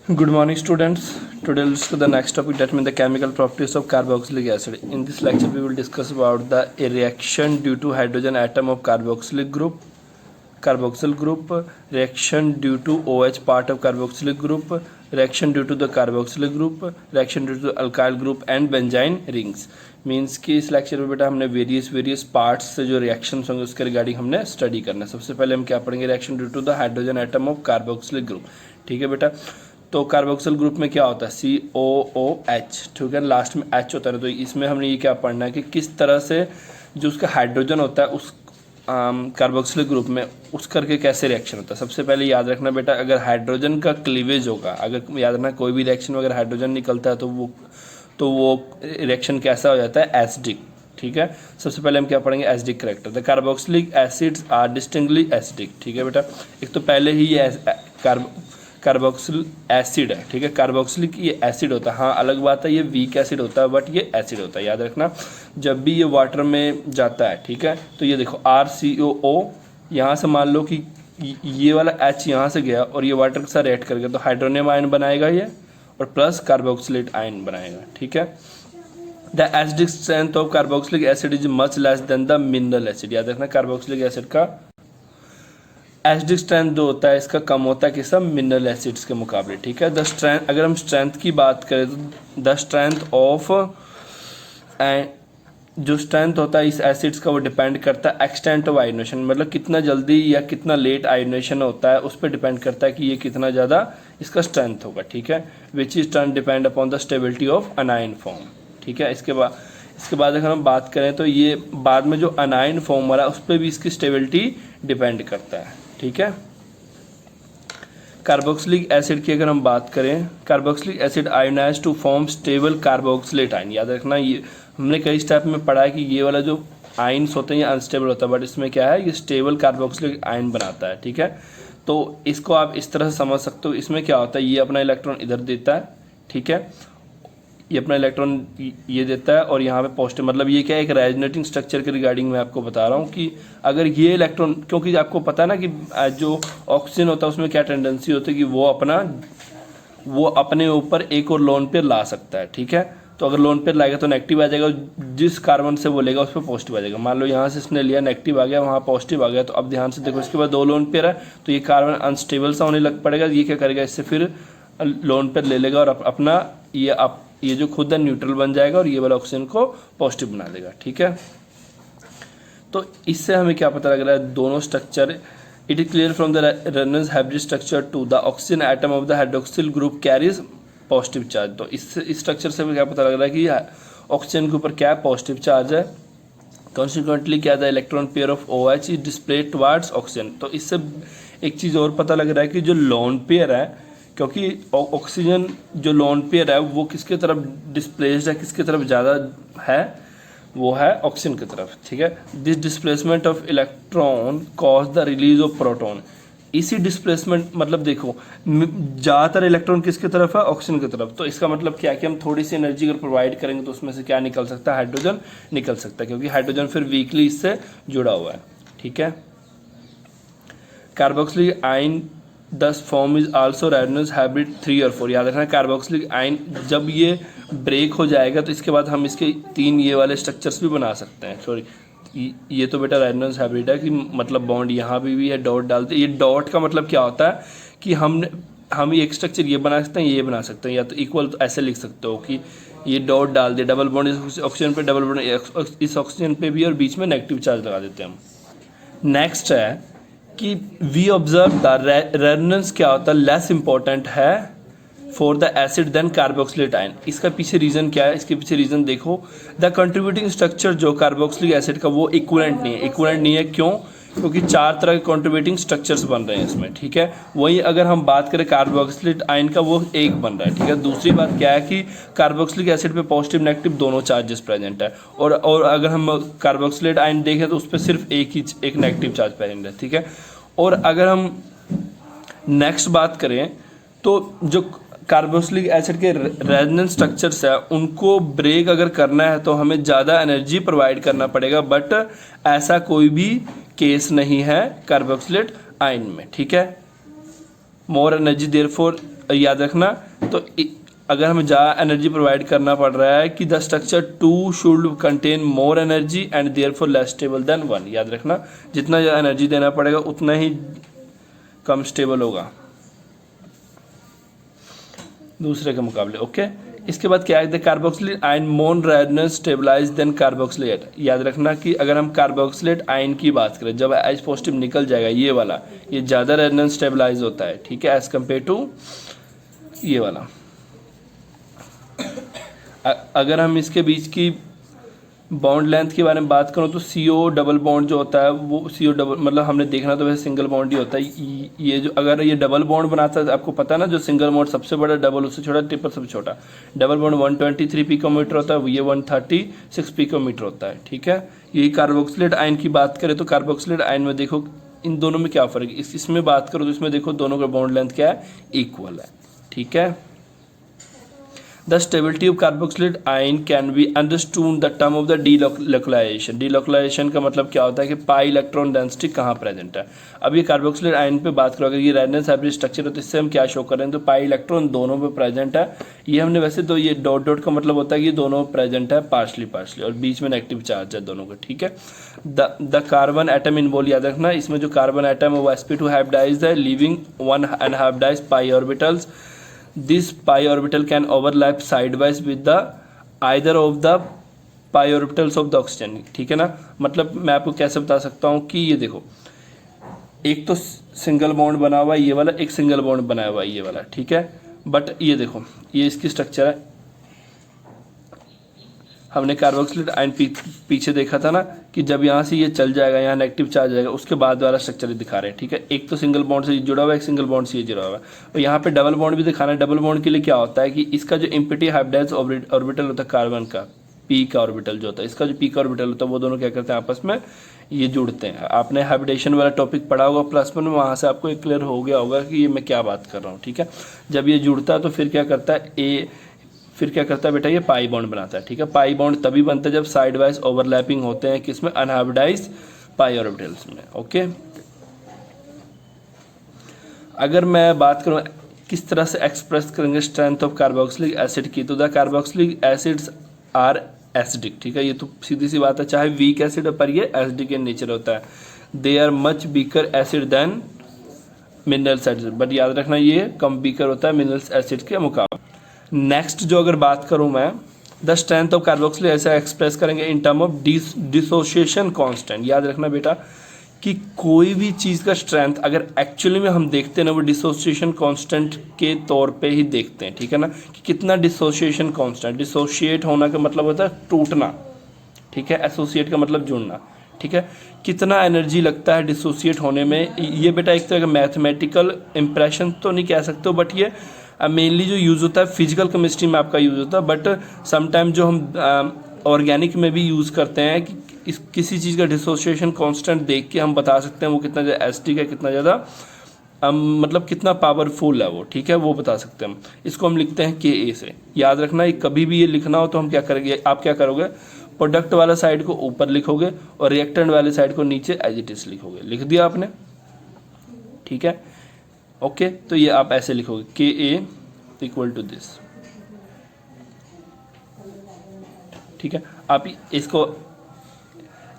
Good morning, students. Today we'll discuss the next topic, that means the chemical properties of carboxylic acid. In this lecture, we will discuss about the reaction due to hydrogen atom of carboxyl group, reaction due to OH part of carboxylic group, reaction due to the carboxylic group, reaction due to alkyl group and benzene rings. Means कि इस lecture में बेटा हमने various parts से जो reactions होंगे उसके regarding हमने स्टडी करना है। सबसे पहले हम क्या पढ़ेंगे, reaction due to the hydrogen atom of carboxylic group. ठीक है बेटा, तो कार्बोक्सिल ग्रुप में क्या होता है, COOH, ठीक है, लास्ट में H होता है। तो इसमें हमने ये क्या पढ़ना है कि किस तरह से जो उसका हाइड्रोजन होता है उस कार्बोक्सिलिक ग्रुप में उस करके कैसे रिएक्शन होता है। सबसे पहले याद रखना बेटा, अगर हाइड्रोजन का क्लीवेज होगा, अगर याद रखना कोई भी रिएक्शन में अगर हाइड्रोजन निकलता है तो वो रिएक्शन कैसा हो जाता है, एसिडिक। ठीक है, सबसे पहले हम क्या पढ़ेंगे, acidic character. The carboxylic acids are distinctly acidic. ठीक है बेटा, एक तो पहले ही ये कार्बोक्सिल एसिड है। ठीक है, कार्बोक्सिलिक ये एसिड होता है। हाँ, अलग बात है ये वीक एसिड होता है, बट ये एसिड होता है। याद रखना, जब भी ये वाटर में जाता है, ठीक है, तो ये देखो RCOO, यहाँ से मान लो कि ये वाला H यहाँ से गया और ये वाटर के साथ रिएक्ट कर गया तो हाइड्रोनियम आयन बनाएगा ये, और प्लस कार्बोक्सिलेट आयन बनाएगा। ठीक है, the acidic strength of carboxylic acid is much less than the mineral acid. याद रखना, कार्बोक्सिलिक एसिड का एसिडिक स्ट्रेंथ जो होता है इसका कम होता है कि सब मिनरल एसिड्स के मुकाबले। ठीक है, द स्ट्रेंथ, अगर हम स्ट्रेंथ की बात करें तो द स्ट्रेंथ ऑफ जो स्ट्रेंथ होता है इस एसिड्स का वो डिपेंड करता है एक्सटेंट ऑफ आयोनेशन, मतलब कितना जल्दी या कितना लेट आयोनेशन होता है उस पर डिपेंड करता है कि ये कितना ज़्यादा इसका स्ट्रेंथ होगा। ठीक है, which is strength depend upon the stability of anion form. ठीक है, इसके बाद अगर हम बात करें तो ये बाद में जो अनाइन फॉर्म हो रहा है उस पर भी इसकी स्टेबिलिटी डिपेंड करता है। ठीक है, कार्बोक्सिलिक एसिड की अगर हम बात करें, carboxylic acid ionize to form stable carboxylate ion. याद रखना, ये हमने कई स्टेप में पढ़ा है कि ये वाला जो आयन्स होते हैं ये अनस्टेबल होता है, बट इसमें क्या है, ये स्टेबल कार्बोक्सिलिक आयन बनाता है। ठीक है, तो इसको आप इस तरह से समझ सकते हो। इसमें क्या होता है, ये अपना इलेक्ट्रॉन इधर देता है, ठीक है, ये अपना इलेक्ट्रॉन ये देता है और यहाँ पे पॉजिटिव, मतलब ये क्या है, एक रेजोनेटिंग स्ट्रक्चर के रिगार्डिंग मैं आपको बता रहा हूँ कि अगर ये इलेक्ट्रॉन, क्योंकि आपको पता है ना कि जो ऑक्सीजन होता है उसमें क्या टेंडेंसी होती है कि वो अपने ऊपर एक और लोन पेयर ला सकता है। ठीक है, तो अगर लोन पेयर लाएगा तो नेगेटिव आ जाएगा, जिस कार्बन से वो लेगा उस पर पॉजिटिव आ जाएगा। मान लो यहाँ से इसने लिया, नेगेटिव आ गया, वहाँ पॉजिटिव आ गया, तो अब ध्यान से देखो, इसके बाद 2 लोन पेयर है तो ये कार्बन अनस्टेबल सा होने लग पड़ेगा। ये क्या करेगा, इससे फिर लोन पेयर ले लेगा और अपना ये जो खुद है न्यूट्रल बन जाएगा और ये वाला ऑक्सीजन को पॉजिटिव बना देगा। ठीक है, तो इससे हमें क्या पता लग रहा है, दोनों structure, it is clear from the resonance hybrid structure to the oxygen atom of the hydroxyl group carries positive charge. तो इस स्ट्रक्चर से हमें क्या पता लग रहा है कि ऑक्सीजन के ऊपर क्या पॉजिटिव चार्ज है। कॉन्सिक्वेंटली क्या, the electron pair of OH is displayed towards oxygen. तो इससे एक चीज़ और पता लग रहा है कि जो लोन पेयर है, क्योंकि ऑक्सीजन जो लोन पेयर है वो किसके तरफ डिस्प्लेस्ड है, किसके तरफ ज़्यादा है, वो है ऑक्सीजन की तरफ। ठीक है, this displacement of electron cause the release of proton. इसी डिस्प्लेसमेंट, मतलब देखो ज़्यादातर इलेक्ट्रॉन किसकी तरफ है, ऑक्सीजन की तरफ। तो इसका मतलब क्या है कि हम थोड़ी सी एनर्जी अगर प्रोवाइड करेंगे तो उसमें से क्या निकल सकता है, हाइड्रोजन निकल सकता है, क्योंकि हाइड्रोजन फिर वीकली इससे जुड़ा हुआ है। ठीक है, कार्बोक्सिलिक आयन दस form is also resonance hybrid 3 और 4। याद रखना, कार्बोक्सिलिक आयन जब ये ब्रेक हो जाएगा तो इसके बाद हम इसके 3 ये वाले स्ट्रक्चर्स भी बना सकते हैं। सॉरी, ये तो बेटा रेजोनेंस हाइब्रिड है कि मतलब बॉन्ड यहाँ भी है, डॉट डालते। ये डॉट का मतलब क्या होता है कि हम एक स्ट्रक्चर ये बना सकते हैं, ये बना सकते हैं, या तो इक्वल, तो ऐसे लिख सकते हो कि ये डॉट डाल दे, डबल बॉन्ड इस ऑक्सीजन पे, डबल बॉन्ड इस ऑक्सीजन पे भी, और बीच में नेगेटिव चार्ज लगा देते हैं हम। नेक्स्ट है कि वी ऑब्जर्व द रेजोनेंस क्या होता है, लेस इंपॉर्टेंट है for the acid than carboxylate ion. इसका पीछे रीज़न क्या है, इसके पीछे रीज़न देखो, द कंट्रीब्यूटिंग स्ट्रक्चर जो कार्बोक्सिलिक एसिड का वो इक्विवेलेंट नहीं है। क्यों, क्योंकि 4 तरह के कंट्रीब्यूटिंग स्ट्रक्चर्स बन रहे हैं इसमें। ठीक है, वही अगर हम बात करें कार्बोक्सिलेट आयन का, वो एक बन रहा है। ठीक है, दूसरी बात क्या है कि कार्बोक्सिलिक एसिड पे पॉजिटिव नेगेटिव दोनों चार्जेस प्रेजेंट है, और अगर हम कार्बोक्सिलेट आयन देखें तो उस पर सिर्फ एक नेगेटिव चार्ज प्रेजेंट है। ठीक है, और अगर हम नेक्स्ट बात करें तो जो कार्बोक्सिलिक एसिड के रेजोनेंस स्ट्रक्चर्स है उनको ब्रेक अगर करना है तो हमें ज़्यादा एनर्जी प्रोवाइड करना पड़ेगा, बट ऐसा कोई भी केस नहीं है कार्बोक्सिलेट आयन में। ठीक है, मोर एनर्जी देयरफॉर याद रखना। तो अगर हमें ज़्यादा एनर्जी प्रोवाइड करना पड़ रहा है कि the structure 2 should contain more energy and therefore less stable then 1। याद रखना जितना ज़्यादा एनर्जी देना पड़ेगा उतना ही कम स्टेबल होगा दूसरे के मुकाबले। ओके, इसके बाद क्या है, the carboxylate ion more resonance stabilize than carboxylate. याद रखना कि अगर हम कार्बोक्सिलेट आयन की बात करें, जब H पॉजिटिव निकल जाएगा ये वाला, ये ज़्यादा रेजोनेंस स्टेबलाइज होता है, ठीक है, एज कम्पेयर टू ये वाला। अगर हम इसके बीच की बॉन्ड लेंथ के बारे में बात करूँ तो CO डबल बॉन्ड जो होता है वो CO डबल मतलब हमने देखना तो वैसे सिंगल बॉन्ड ही होता है। ये जो अगर ये डबल बॉन्ड बनाता है, आपको पता है ना, जो सिंगल बॉन्ड सबसे बड़ा, डबल उससे छोटा, ट्रिपल सबसे छोटा। डबल बॉन्ड 123 पिकोमीटर होता है, ये 136 पिकोमीटर होता है, ठीक है। यही कार्बोक्सिलेट आयन की बात करें तो कार्बोक्सिलेट आयन में देखो इन दोनों में क्या फ़र्क है। इसमें बात करो तो इसमें देखो दोनों का बॉन्ड लेंथ क्या है, इक्वल है, ठीक है। The stability of carboxylate ion can be understood in the term of the delocalization। delocalization का मतलब क्या होता है कि पाई इलेक्ट्रॉन डेंसिटी कहाँ प्रेजेंट है। अब ये कार्बोक्सिलेट आयन पे बात करो, अगर ये रेजोनेंस हाइब्रिड स्ट्रक्चर है तो इससे हम क्या शो कर रहे हैं, तो पाई इलेक्ट्रॉन दोनों पे प्रेजेंट है। ये हमने वैसे तो ये डॉट डॉट का मतलब होता है कि ये दोनों प्रेजेंट है पार्शली पार्शली, और बीच में नेगेटिव चार्ज है दोनों का, ठीक है। द कार्बन एटम इन्वॉल्व, याद रखना इसमें जो कार्बन एटम है वो sp2 हाइब्रिडाइज्ड है, leaving 1 unhybridised pi orbitals. This pi orbital can overlap sidewise with the either of the pi orbitals of the oxygen, ठीक है ना। मतलब मैं आपको कैसे बता सकता हूँ कि ये देखो, एक तो सिंगल बॉन्ड बना हुआ है ये वाला, एक सिंगल बॉन्ड बनाया हुआ है ये वाला, ठीक है। बट ये देखो ये इसकी स्ट्रक्चर है, हमने कार्बोक्सिलेट आयन पीछे देखा था ना कि जब यहाँ से ये चल जाएगा, यहाँ नेगेटिव चार्ज आएगा, उसके बाद वाला स्ट्रक्चर दिखा रहे हैं, ठीक है। एक तो सिंगल बॉन्ड से जुड़ा हुआ है, एक सिंगल बॉन्ड से ये जुड़ा हुआ है, और यहाँ पे डबल बॉन्ड भी दिखाना है। डबल बॉन्ड के लिए क्या होता है कि इसका जो इम्पिटी हाइब्रिडाइज्ड ऑर्बिटल होता है कार्बन का, पी का ऑर्बिटल जो होता है, इसका जो पी का ऑर्बिटल होता है, वो दोनों क्या करते हैं आपस में ये जुड़ते हैं। आपने हाइब्रिडेशन वाला टॉपिक पढ़ा होगा +1 में, वहाँ से आपको एक क्लियर हो गया होगा कि ये मैं क्या बात कर रहा हूँ, ठीक है। जब ये जुड़ता है तो फिर क्या करता है, फिर क्या करता है बेटा, ये पाई बॉन्ड बनाता है, ठीक है। पाई बॉन्ड तभी बनता है जब साइड वाइज ओवरलैपिंग होते हैं, किसमें, अनहाइब्रिडाइज्ड पाई ऑर्बिटल्स में, ओके। अगर मैं बात करूं किस तरह से एक्सप्रेस करेंगे स्ट्रेंथ ऑफ कार्बोक्सिलिक एसिड की, तो the carboxylic acids are acidic, ठीक है। ये तो सीधी सी बात है, चाहे वीक एसिड पर ये एसिडिक इन नेचर होता है। They are much weaker acid than minerals acid, but याद रखना ये कम वीकर होता है मिनरल्स एसिड के मुकाबले। नेक्स्ट जो अगर बात करूं मैं, द स्ट्रेंथ ऑफ कार्बोक्सिलिक ऐसे एक्सप्रेस करेंगे in term of dissociation constant. याद रखना बेटा कि कोई भी चीज़ का स्ट्रेंथ अगर एक्चुअली में हम देखते हैं ना, वो डिसोसिएशन कांस्टेंट के तौर पे ही देखते हैं, ठीक है ना, कि कितना डिसोसिएशन कांस्टेंट। डिसोशिएट होना का मतलब होता है टूटना, ठीक है। एसोसिएट का मतलब जुड़ना, ठीक है। कितना एनर्जी लगता है डिसोसिएट होने में, ये बेटा एक तरह का मैथमेटिकल इंप्रेशन तो नहीं कह सकते, बट ये मेनली जो यूज़ होता है फिजिकल केमिस्ट्री में आपका यूज़ होता है, बट समटाइम जो हम ऑर्गेनिक में भी यूज़ करते हैं कि किसी चीज़ का डिसोसिएशन कांस्टेंट देख के हम बता सकते हैं वो कितना ज़्यादा एसिडिक है, कितना ज़्यादा मतलब कितना पावरफुल है वो, ठीक है, वो बता सकते हैं हम। इसको हम लिखते हैं Ka से। याद रखना ये कभी भी ये लिखना हो तो हम क्या करेंगे, आप क्या करोगे, प्रोडक्ट वाला साइड को ऊपर लिखोगे और रिएक्टेंट वाले साइड को नीचे एज इट इज लिखोगे। लिख दिया आपने, ठीक है, ओके। तो ये आप ऐसे लिखोगे Ka इक्वल टू दिस, ठीक है। आप इसको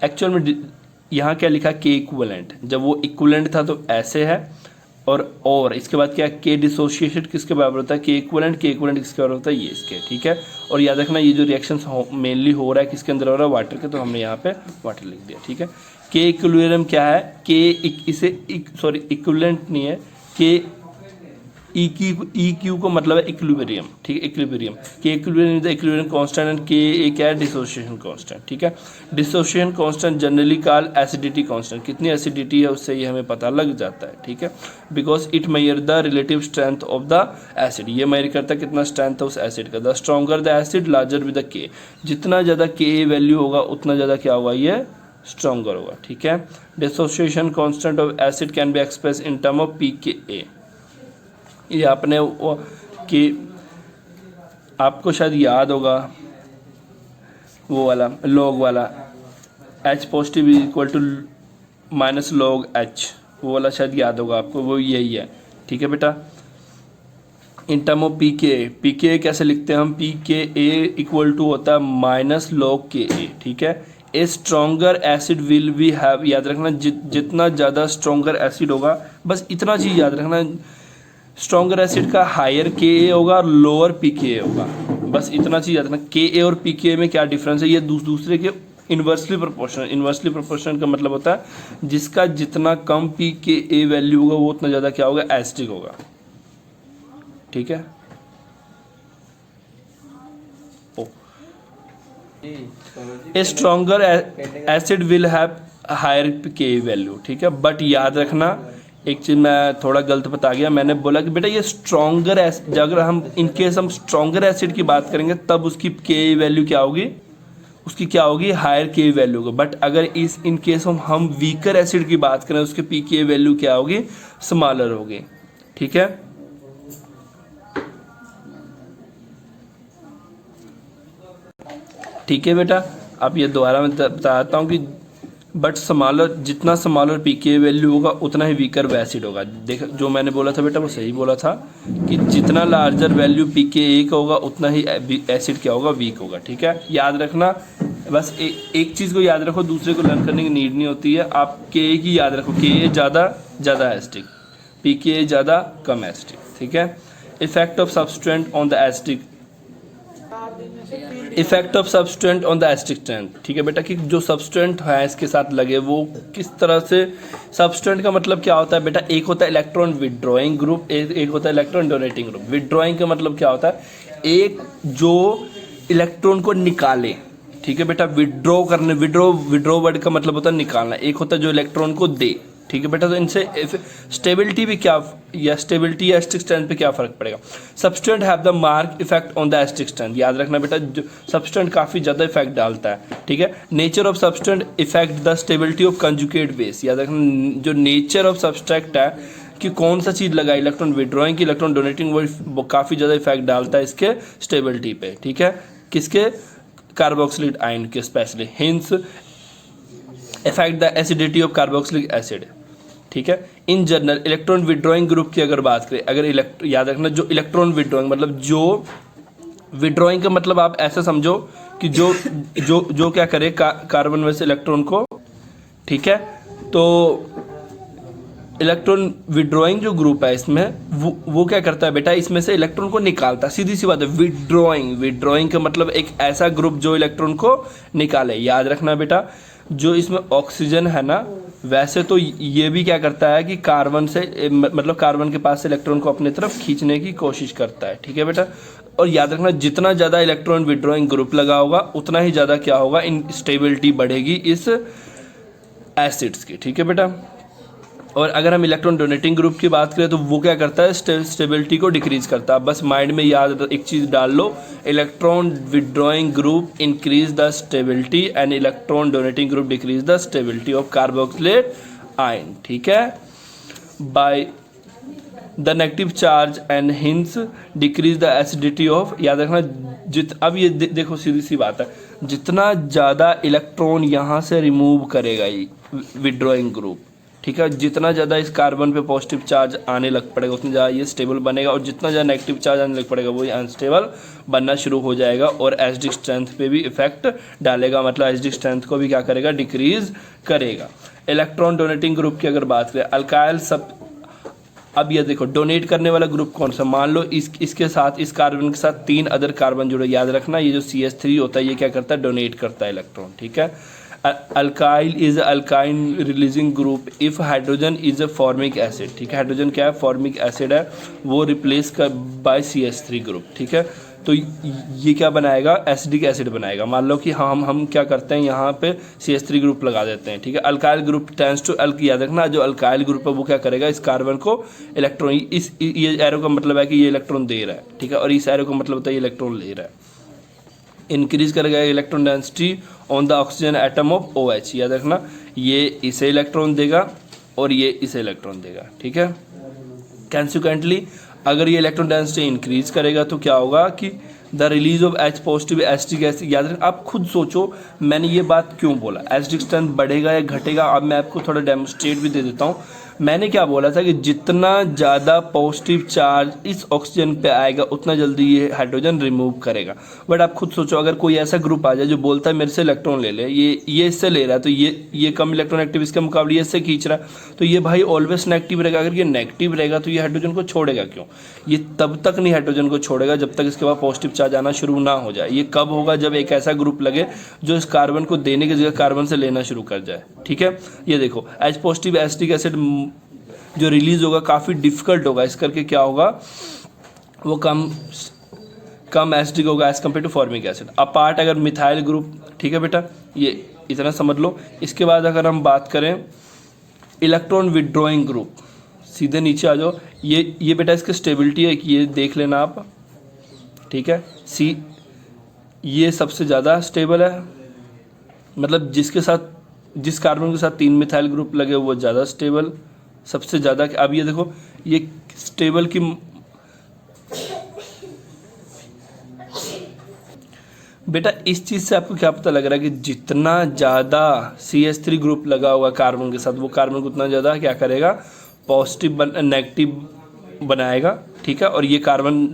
एक्चुअल में यहाँ क्या लिखा, K इक्वलेंट, जब वो इक्वलेंट था तो ऐसे है, और इसके बाद क्या, K डिसोसिएटेड किसके बराबर होता है, K इक्वलेंट किसके बराबर होता है, ये इसके, ठीक है। और याद रखना ये जो रिएक्शन मेनली हो रहा है किसके अंदर हो रहा है, वाटर के, तो हमने यहाँ पे वाटर लिख दिया, ठीक है। K इक्विलिब्रियम क्या है, इक्विवेलेंट नहीं है, K EQ को मतलब है इक्विलिब्रियम, ठीक है, equilibrium. K equilibrium is the equilibrium constant and K क्या है, डिसोसिएशन कांस्टेंट, ठीक है। Dissociation constant generally called acidity constant, कितनी एसिडिटी है उससे ये हमें पता लग जाता है, ठीक है, because it measure the relative strength of the acid, ये मेजर करता है कितना स्ट्रेंथ है उस एसिड का। The stronger the acid larger with the K, जितना ज़्यादा Ka वैल्यू होगा उतना ज़्यादा क्या होगा, ये स्ट्रॉन्गर होगा, ठीक है। Dissociation constant of acid can be express in term of pKa। ये आपने वो कि आपको शायद याद होगा वो वाला लॉग वाला, H positive equal to minus log H, वो वाला शायद याद होगा आपको, वो यही है, ठीक है बेटा। इन टर्म ऑफ पी के ए कैसे लिखते हैं हम, पी के ए इक्वल टू होता है माइनस लॉग के ए, ठीक है। A stronger acid will we have, याद रखना जितना ज़्यादा स्ट्रॉन्गर एसिड होगा, बस इतना चीज़ याद रखना, स्ट्रॉन्गर एसिड का हायर के ए होगा और लोअर पी के ए होगा, बस इतना चीज़ याद रखना। के ए और पी के ए में क्या डिफरेंस है, ये दूसरे के इन्वर्सली प्रोपोर्शनल। इन्वर्सली प्रोपोर्शनल का मतलब होता है जिसका जितना कम पी के ए वैल्यू होगा वो उतना ज़्यादा क्या होगा, एसिडिक होगा, ठीक है। A stronger acid will have higher K value, ठीक है। बट याद रखना एक चीज़ मैं थोड़ा गलत बता गया, मैंने बोला कि बेटा ये स्ट्रॉन्गर एसिड, अगर हम इनकेस हम स्ट्रॉन्गर एसिड की बात करेंगे तब उसकी के वैल्यू क्या होगी, उसकी क्या होगी, हायर के वैल्यू होगी। बट अगर इस इन केस हम वीकर एसिड की बात करें उसके पी के वैल्यू क्या होगी, स्मॉलर होगी, ठीक है। ठीक है बेटा, अब ये दोबारा मैं बताता हूँ कि बट स्मॉलर, जितना स्मॉलर पी के वैल्यू होगा उतना ही वीकर वो एसिड होगा। देख जो मैंने बोला था बेटा वो सही बोला था कि जितना लार्जर वैल्यू पी के ए का होगा उतना ही एसिड क्या होगा, वीक होगा, ठीक है। याद रखना बस एक चीज़ को याद रखो, दूसरे को लर्न करने की नीड नहीं होती है। आप के ए की याद रखो, के ए ज़्यादा एसिडिक, पी के ए ज़्यादा कम एसिडिक, ठीक है। Effect of substituent on the acidic, effect of substituent on the acidic strength, ठीक है बेटा, कि जो सब्सटेंट है इसके साथ लगे वो किस तरह से, सब्सटेंट का मतलब क्या होता है बेटा, एक होता है इलेक्ट्रॉन विड्रॉइंग ग्रुप, एक होता है इलेक्ट्रॉन डोनेटिंग ग्रुप। विड्रॉइंग का मतलब क्या होता है, एक जो इलेक्ट्रॉन को निकाले, ठीक है बेटा। विड्रॉ करने, विड्रॉ वर्ड का मतलब होता है निकालना, एक होता है जो इलेक्ट्रॉन को दे, ठीक है बेटा। तो इनसे स्टेबिलिटी भी क्या, या स्टेबिलिटी या एसिडिक स्ट्रेंथ पे क्या फर्क पड़ेगा। Substituent have the mark effect on the acidic strength, याद रखना बेटा जो सब्सटेंट काफ़ी ज़्यादा इफेक्ट डालता है, ठीक है। Nature of substituent effect the stability of conjugate base, याद रखना जो नेचर ऑफ सब्सट्रैक्ट है कि कौन सा चीज़ लगा, इलेक्ट्रॉन विड्रॉइंग की इलेक्ट्रॉन डोनेटिंग, वो काफ़ी ज़्यादा इफेक्ट डालता है इसके स्टेबिलिटी पे, ठीक है। किसके, कार्बोक्सिलिक आयन के specially, hints effect the acidity of carboxylic acid, ठीक है। In general electron withdrawing group की अगर बात करें, अगर याद रखना जो इलेक्ट्रॉन विड्रॉइंग मतलब जो विड्रॉइंग का मतलब आप ऐसा समझो कि जो क्या करे, कार्बन में से इलेक्ट्रॉन को, ठीक है। तो इलेक्ट्रॉन विड्रॉइंग जो ग्रुप है इसमें वो क्या करता है बेटा, इसमें से इलेक्ट्रॉन को निकालता है, सीधी सी बात है। विड्रॉइंग का मतलब एक ऐसा ग्रुप जो इलेक्ट्रॉन को निकाले। याद रखना बेटा जो इसमें ऑक्सीजन है ना, वैसे तो ये भी क्या करता है कि कार्बन से, मतलब कार्बन के पास से इलेक्ट्रॉन को अपनी तरफ खींचने की कोशिश करता है, ठीक है बेटा। और याद रखना जितना ज़्यादा इलेक्ट्रॉन विड्रॉइंग ग्रुप लगा होगा उतना ही ज़्यादा क्या होगा, इन स्टेबिलिटी बढ़ेगी इस एसिड्स की, ठीक है बेटा। और अगर हम इलेक्ट्रॉन डोनेटिंग ग्रुप की बात करें तो वो क्या करता है, स्टेबिलिटी को डिक्रीज करता है। बस माइंड में याद एक चीज़ डाल लो, electron withdrawing group increase the stability and electron donating group decrease the stability of carboxylate ion, ठीक है, by the negative charge and hence decrease the acidity of. याद रखना अब ये देखो सीधी सी बात है, जितना ज़्यादा इलेक्ट्रॉन यहाँ से रिमूव करेगा ये विड्रॉइंग ग्रुप, ठीक है, जितना ज़्यादा इस कार्बन पे पॉजिटिव चार्ज आने लग पड़ेगा उतना ज़्यादा ये स्टेबल बनेगा, और जितना ज़्यादा नेगेटिव चार्ज आने लग पड़ेगा वो ये अनस्टेबल बनना शुरू हो जाएगा और एसिडिक स्ट्रेंथ पे भी इफेक्ट डालेगा, मतलब एसिडिक स्ट्रेंथ को भी क्या करेगा, डिक्रीज करेगा। इलेक्ट्रॉन डोनेटिंग ग्रुप की अगर बात करें, अल्काइल सब, अब ये देखो डोनेट करने वाला ग्रुप कौन सा, मान लो इसके साथ, इस कार्बन के साथ 3 अदर कार्बन जुड़े। याद रखना ये जो CH3 होता है ये क्या करता है, डोनेट करता है इलेक्ट्रॉन, ठीक है। Alkyl is alkyne releasing group if hydrogen is a formic acid, ठीक है। हाइड्रोजन क्या है, फॉर्मिक एसिड है, वो रिप्लेस कर बाय CH3 ग्रुप, ठीक है। तो ये क्या बनाएगा, एसिडिक एसिड बनाएगा। मान लो कि हम क्या करते हैं, यहाँ पे CH3 ग्रुप लगा देते हैं, ठीक है। अल्काइल ग्रुप टेंड्स टू याद रखना जो अल्काइल ग्रुप है वो क्या करेगा, इस कार्बन को इलेक्ट्रॉन, ये एरो का मतलब है कि ये इलेक्ट्रॉन दे रहा है, ठीक है, और इस एरो का मतलब होता है ये इलेक्ट्रॉन ले रहा है। इंक्रीज करेगा electron density on the oxygen atom of OH। याद रखना ये इसे इलेक्ट्रॉन देगा और ये इसे इलेक्ट्रॉन देगा, ठीक है। कैंसिक्वेंटली अगर ये इलेक्ट्रॉन डेंसिटी इंक्रीज करेगा तो क्या होगा कि the release of H positive acidic acid. याद रखना, आप खुद सोचो मैंने ये बात क्यों बोला, एसिडिक स्ट्रेंथ बढ़ेगा या घटेगा। अब मैं आपको थोड़ा डेमोस्ट्रेट भी दे देता हूँ। मैंने क्या बोला था कि जितना ज़्यादा पॉजिटिव चार्ज इस ऑक्सीजन पे आएगा उतना जल्दी ये हाइड्रोजन रिमूव करेगा। बट आप खुद सोचो, अगर कोई ऐसा ग्रुप आ जाए जो बोलता है मेरे से इलेक्ट्रॉन ले ले, ये इससे ले रहा है, तो ये कम इलेक्ट्रॉन एक्टिव इसके मुकाबले ये इससे खींच रहा है, तो ये भाई ऑलवेज नेगेटिव रहेगा। अगर ये नेगेटिव रहेगा तो ये हाइड्रोजन को छोड़ेगा क्यों? ये तब तक नहीं हाइड्रोजन को छोड़ेगा जब तक इसके बाद पॉजिटिव चार्ज आना शुरू ना हो जाए। ये कब होगा? जब एक ऐसा ग्रुप लगे जो इस कार्बन को देने की जगह कार्बन से लेना शुरू कर जाए। ठीक है, ये देखो एच पॉजिटिव एसिटिक एसिड जो रिलीज होगा काफ़ी डिफिकल्ट होगा, इस करके क्या होगा, वो कम एसिडिक होगा as compare to formic acid. Apart अगर मिथाइल ग्रुप, ठीक है बेटा, ये इतना समझ लो। इसके बाद अगर हम बात करें इलेक्ट्रॉन विड्रॉइंग ग्रुप, सीधे नीचे आ जाओ। ये बेटा इसकी स्टेबिलिटी है कि ये देख लेना आप, ठीक है। सी ये सबसे ज़्यादा स्टेबल है, मतलब जिस कार्बन के साथ 3 मिथाइल ग्रुप लगे वो ज़्यादा स्टेबल, सबसे ज़्यादा। अब ये देखो ये स्टेबल की बेटा इस चीज़ से आपको क्या पता लग रहा है कि जितना ज़्यादा CH3 ग्रुप लगा होगा कार्बन के साथ, वो कार्बन को उतना ज़्यादा क्या करेगा, पॉजिटिव नेगेटिव बनाएगा। ठीक है, और ये कार्बन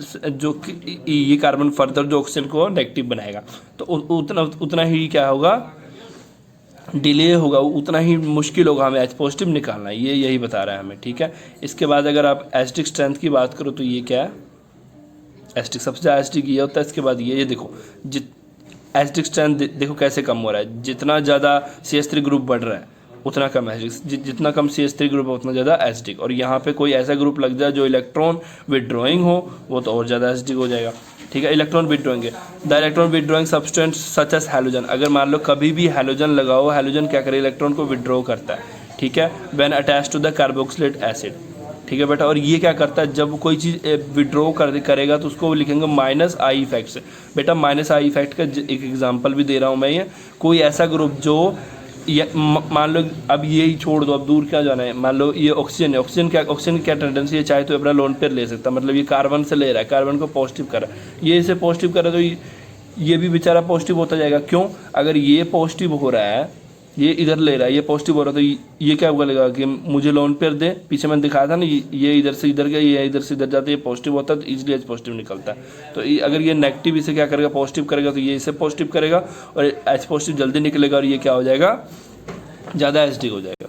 फर्दर जो ऑक्सीजन को नेगेटिव बनाएगा, तो उतना ही क्या होगा, डिले होगा, उतना ही मुश्किल होगा हमें एच पॉजिटिव निकालना। ये यही बता रहा है हमें। ठीक है, इसके बाद अगर आप एसिडिक स्ट्रेंथ की बात करो तो ये क्या है, एसिडिक सबसे ज़्यादा एसिडिक ये होता है। इसके बाद ये देखो एसिडिक स्ट्रेंथ देखो कैसे कम हो रहा है, जितना ज़्यादा CH3 ग्रुप बढ़ रहा है उतना कम एसिडिक, जितना कम CH3 ग्रुप है उतना ज़्यादा एसिडिक। और यहाँ पे कोई ऐसा ग्रुप लग जाए जो इलेक्ट्रॉन विड्रॉइंग हो, वो तो और ज़्यादा एसिडिक हो जाएगा। ठीक है, इलेक्ट्रॉन विड्रॉइंग है the electron withdrawing substance such as halogen. अगर मान लो कभी भी हैलोजन लगाओ, हैलोजन क्या करे, इलेक्ट्रॉन को विड्रॉ करता है। ठीक है, when attach to the carboxylate acid. ठीक है बेटा, और ये क्या करता है, जब कोई चीज़ विड्रॉ करेगा तो उसको लिखेंगे -I इफेक्ट से। बेटा -I इफेक्ट का एक एग्जांपल भी दे रहा हूँ मैं। ये कोई ऐसा ग्रुप जो मान लो, अब ये ही छोड़ दो, अब दूर क्या जाना है, मान लो ये ऑक्सीजन है, ऑक्सीजन की क्या टेंडेंसी है, चाहे तो अपना लोन पेयर ले सकता, मतलब ये कार्बन से ले रहा है, कार्बन को पॉजिटिव कर रहा है, ये इसे पॉजिटिव कर रहा है, तो ये भी बेचारा पॉजिटिव होता जाएगा। क्यों? अगर ये पॉजिटिव हो रहा है, ये इधर ले रहा है, ये पॉजिटिव हो रहा है, तो ये क्या बोलेगा कि मुझे लोन पेयर दे। पीछे मैंने दिखाया था ना, ये इधर से इधर गया, ये इधर से इधर जाता है, ये पॉजिटिव होता है तो इजीली एच पॉजिटिव निकलता है। तो अगर ये नेगेटिव इसे क्या करेगा, पॉजिटिव करेगा, तो ये इसे पॉजिटिव करेगा और एच पॉजिटिव जल्दी निकलेगा और ये क्या हो जाएगा, ज़्यादा एसिडिक हो जाएगा।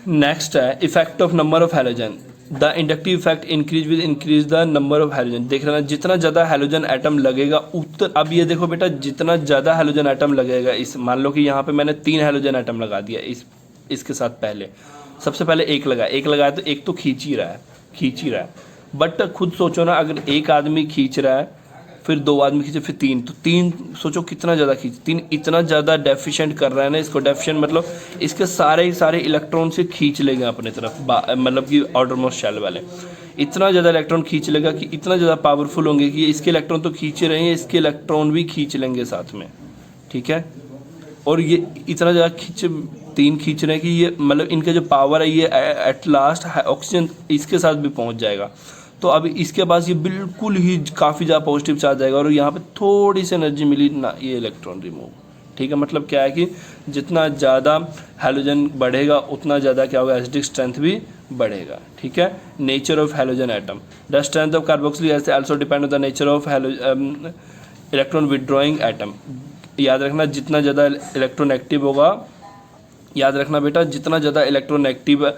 नेक्स्ट है effect of number of halogen. The inductive effect increase with increase the number of halogen. देख लेना, जितना ज़्यादा हैलोजन एटम लगेगा अब ये देखो बेटा, जितना ज़्यादा हैलोजन एटम लगेगा, इस मान लो कि यहाँ पे मैंने 3 हैलोजन एटम लगा दिया इसके साथ। सबसे पहले एक लगाया तो एक तो खींच ही रहा है। बट खुद सोचो ना, अगर एक आदमी खींच रहा है, फिर 2 आदमी खींचे, फिर 3, तो 3 सोचो कितना ज़्यादा 3 इतना ज़्यादा डेफिशिएंट कर रहा है ना इसको। डेफिशिएंट मतलब इसके सारे इलेक्ट्रॉन से खींच लेगा अपने तरफ, मतलब कि आउटर मोस्ट शेल वाले इतना ज़्यादा इलेक्ट्रॉन खींच लेगा कि इतना ज़्यादा पावरफुल होंगे कि इसके इलेक्ट्रॉन तो खींच रहे हैं, इसके इलेक्ट्रॉन भी खींच लेंगे साथ में। ठीक है, और ये इतना ज़्यादा 3 खींच रहे हैं कि ये मतलब इनका जो पावर है ये एट लास्ट ऑक्सीजन इसके साथ भी पहुँच जाएगा। तो अब इसके पास ये बिल्कुल ही काफ़ी ज़्यादा पॉजिटिव चार्ज आएगा और यहाँ पे थोड़ी सी एनर्जी मिली ना, ये इलेक्ट्रॉन रिमूव। ठीक है, मतलब क्या है कि जितना ज़्यादा हैलोजन बढ़ेगा उतना ज़्यादा क्या होगा, एसिडिक स्ट्रेंथ भी बढ़ेगा। ठीक है, nature of halogen atom. The strength of carboxylic acid also depend on the nature of electron withdrawing atom. याद रखना, जितना ज़्यादा इलेक्ट्रोनेगेटिव होगा, याद रखना बेटा, जितना ज़्यादा इलेक्ट्रोनेगेटिव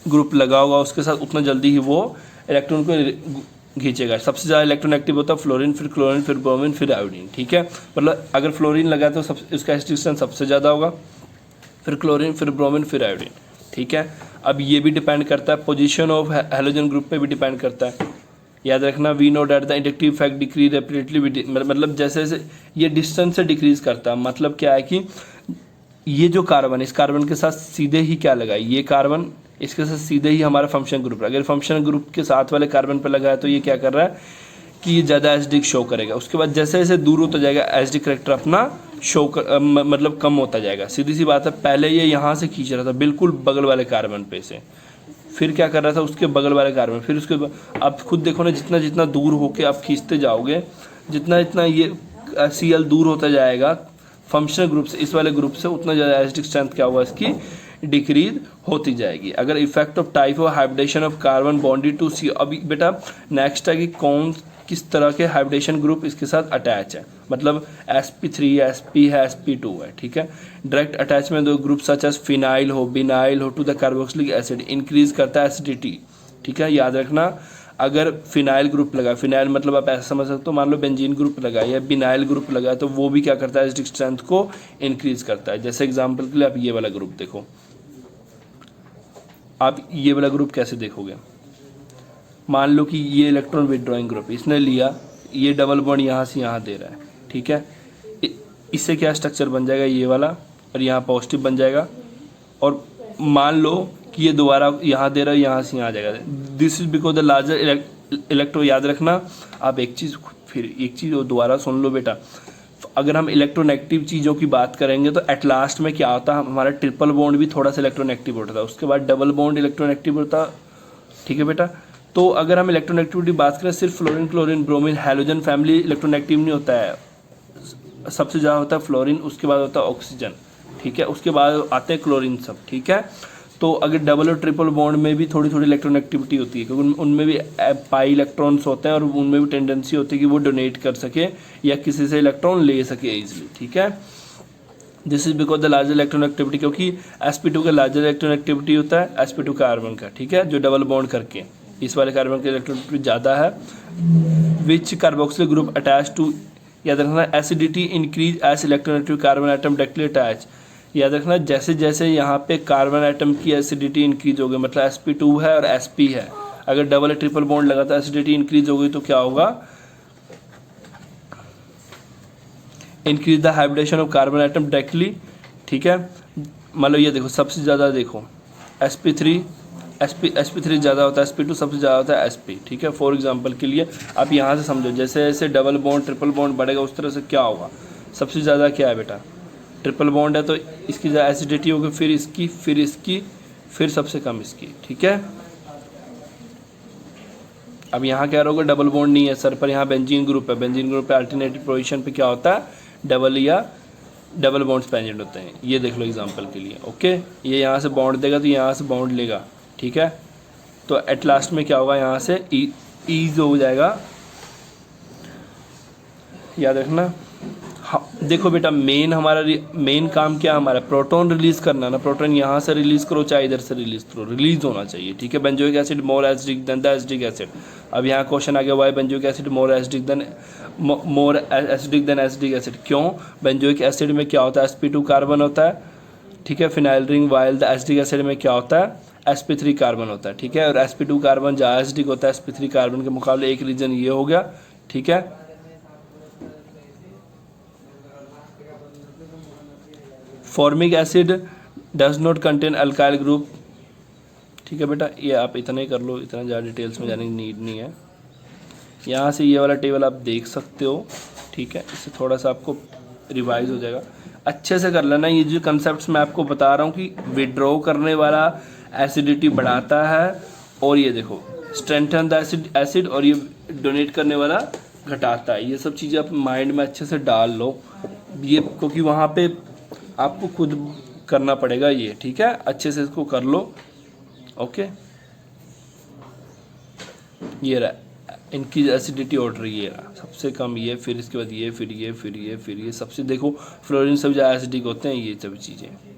ग्रुप लगा होगा उसके साथ उतना जल्दी ही वो इलेक्ट्रॉन को खींचेगा। सबसे ज़्यादा इलेक्ट्रोनेगेटिव होता है फ्लोरीन, फिर क्लोरीन, फिर ब्रोमीन, फिर आयोडीन। ठीक है, मतलब अगर फ्लोरीन लगा तो उसका एसिडिक स्ट्रेंथ सबसे ज़्यादा होगा, फिर क्लोरीन, फिर ब्रोमीन, फिर आयोडीन। ठीक है, अब ये भी डिपेंड करता है पोजीशन ऑफ हैलोजन ग्रुप पे भी डिपेंड करता है। याद रखना, we know that the inductive effect decrease rapidly, मतलब जैसे जैसे ये डिस्टेंस से डिक्रीज करता है। मतलब क्या है कि ये जो कार्बन, इस कार्बन के साथ सीधे ही क्या लगा, ये कार्बन इसके साथ सीधे ही हमारा फंक्शन ग्रुप है। अगर फंक्शन ग्रुप के साथ वाले कार्बन पर लगा है तो ये क्या कर रहा है कि ये ज़्यादा एसिडिक शो करेगा। उसके बाद जैसे जैसे दूर होता जाएगा एसिडिक करेक्टर अपना मतलब कम होता जाएगा। सीधी सी बात है, पहले ये यहाँ से खींच रहा था बिल्कुल बगल वाले कार्बन पे से, फिर क्या कर रहा था उसके बगल वाले कार्बन, फिर उसके आप खुद देखो ना, जितना जितना दूर होके आप खींचते जाओगे, जितना जितना ये Cl दूर होता जाएगा फंक्शनल ग्रुप से, इस वाले ग्रुप से, उतना ज़्यादा एसिडिक स्ट्रेंथ क्या होगा इसकी डिक्रीज होती जाएगी। अगर effect of type of hybridization of carbon bonded to C, अभी बेटा नेक्स्ट है कि कौन किस तरह के हाइब्रिडेशन ग्रुप इसके साथ अटैच है, मतलब sp3 sp है sp2 है, ठीक है। डायरेक्ट अटैचमेंट दो ग्रुप सच एज फिनाइल हो बिनाइल हो to the carboxylic acid increase करता है एसिडिटी, ठीक है। याद रखना अगर फिनाइल ग्रुप लगा, फिनाइल मतलब आप ऐसा समझ सकते हो, मान लो बेंजीन ग्रुप लगा या बिनाइल ग्रुप लगा, तो वो भी क्या करता है एसिडिक स्ट्रेंथ को इंक्रीज करता है। जैसे एग्जांपल के लिए आप ये वाला ग्रुप देखो, आप ये वाला ग्रुप कैसे देखोगे, मान लो कि ये इलेक्ट्रॉन विदड्रॉइंग ग्रुप इसने लिया, ये डबल बॉन्ड यहाँ से यहाँ दे रहा है, ठीक है। इससे क्या स्ट्रक्चर बन जाएगा, ये वाला, और यहाँ पॉजिटिव बन जाएगा, और मान लो कि ये दोबारा यहाँ दे रहा है, यहाँ से यहाँ आ जाएगा। This is because the larger electro, याद रखना आप एक चीज़ और दोबारा सुन लो बेटा, अगर हम इलेक्ट्रोनेगेटिव चीज़ों की बात करेंगे तो एट लास्ट में क्या होता है, हमारा ट्रिपल बॉन्ड भी थोड़ा सा इलेक्ट्रोनेगेटिव होता है, उसके बाद डबल बॉन्ड इलेक्ट्रोनेगेटिव होता, ठीक है बेटा। तो अगर हम इलेक्ट्रोनेगेटिविटी बात करें, सिर्फ fluorine chlorine bromine halogen family electronegative नहीं होता है, सबसे ज़्यादा होता है फ्लोरीन, उसके बाद होता है ऑक्सीजन, ठीक है, उसके बाद आते हैं क्लोरीन सब, ठीक है। तो अगर डबल और ट्रिपल बॉन्ड में भी थोड़ी थोड़ी इलेक्ट्रोनेगेटिविटी होती है, क्योंकि उनमें भी पाई इलेक्ट्रॉन्स होते हैं और उनमें भी टेंडेंसी होती है कि वो डोनेट कर सके या किसी से इलेक्ट्रॉन ले सके इजीली, ठीक है। This is because the larger electronegativity, क्योंकि sp2 का लार्जर इलेक्ट्रोनेगेटिविटी होता है sp2 कार्बन का, ठीक है, जो डबल बॉन्ड करके इस वाले कार्बन की इलेक्ट्रोनेगेटिविटी ज़्यादा है। Which carboxylic group attach to, याद रखना acidity increase as electronegative carbon atom directly attach, याद रखना जैसे जैसे यहाँ पे कार्बन आइटम की एसिडिटी इंक्रीज होगी, मतलब sp2 है और sp है, अगर डबल ट्रिपल बॉन्ड लगा तो एसिडिटी इंक्रीज होगी, तो क्या होगा, increase the hybridization of carbon atom directly, ठीक है। मतलब ये देखो सबसे ज़्यादा देखो sp3 ज़्यादा होता है, sp2 सबसे ज़्यादा होता है sp, ठीक है। फॉर एग्जांपल के लिए आप यहाँ से समझो, जैसे जैसे डबल बॉन्ड ट्रिपल बॉन्ड बढ़ेगा उस तरह से क्या होगा, सबसे ज़्यादा क्या है बेटा, ट्रिपल बॉन्ड है तो इसकी ज़्यादा एसिडिटी होगी, फिर इसकी, फिर इसकी, फिर सबसे कम इसकी, ठीक है। अब यहाँ क्या रहोगे, डबल बॉन्ड नहीं है सर, पर यहाँ बेंजीन ग्रुप है, बेंजीन ग्रुप पे अल्टरनेटिव पोजीशन पे क्या होता है, डबल या डबल बॉन्ड्स प्रेजेंट होते हैं। ये देख लो एग्जांपल के लिए, ओके, ये यहाँ से बॉन्ड देगा तो यहाँ से बॉन्ड लेगा, ठीक है। तो एट लास्ट में क्या होगा, यहाँ से ईज हो जाएगा, याद रखना। हाँ देखो बेटा, मेन काम क्या हमारा, प्रोटॉन रिलीज करना ना, प्रोटॉन यहाँ से रिलीज करो चाहे इधर से रिलीज करो, रिलीज होना चाहिए, ठीक है। Benzoic acid more acidic than the acidic acid, अब यहाँ क्वेश्चन आ गया why benzoic acid more acidic than acidic acid, क्यों, बेंजोइक एसिड में क्या होता है, sp2 कार्बन होता है, ठीक है, phenyl ring, while the acidic acid में क्या होता है, sp3 कार्बन होता है, ठीक है। और sp2 कार्बन ज़्यादा एसिडिक होता है sp3 कार्बन के मुकाबले, एक रीजन ये हो गया, ठीक है। Formic acid does not contain alkyl group, ठीक है बेटा, ये आप इतना ही कर लो, इतना ज़्यादा डिटेल्स में जाने की नीड नहीं है। यहाँ से ये वाला टेबल आप देख सकते हो, ठीक है, इससे थोड़ा सा आपको रिवाइज हो जाएगा, अच्छे से कर लेना। ये जो कंसेप्ट्स मैं आपको बता रहा हूँ कि विड्रॉ करने वाला एसिडिटी बढ़ाता है, और ये देखो स्ट्रेंथन द एसिड, और ये डोनेट करने वाला घटाता है। ये सब चीज़ें आप माइंड में अच्छे से डाल लो, ये क्योंकि वहाँ पे आपको खुद करना पड़ेगा ये, ठीक है, अच्छे से इसको कर लो, ओके। ये रहा इनकी एसिडिटी ऑर्डर, ये रहा सबसे कम ये, फिर इसके बाद ये, फिर ये, फिर ये, फिर ये, सबसे देखो फ्लोरीन सब ज़्यादा एसिडिक होते हैं, ये सब चीज़ें।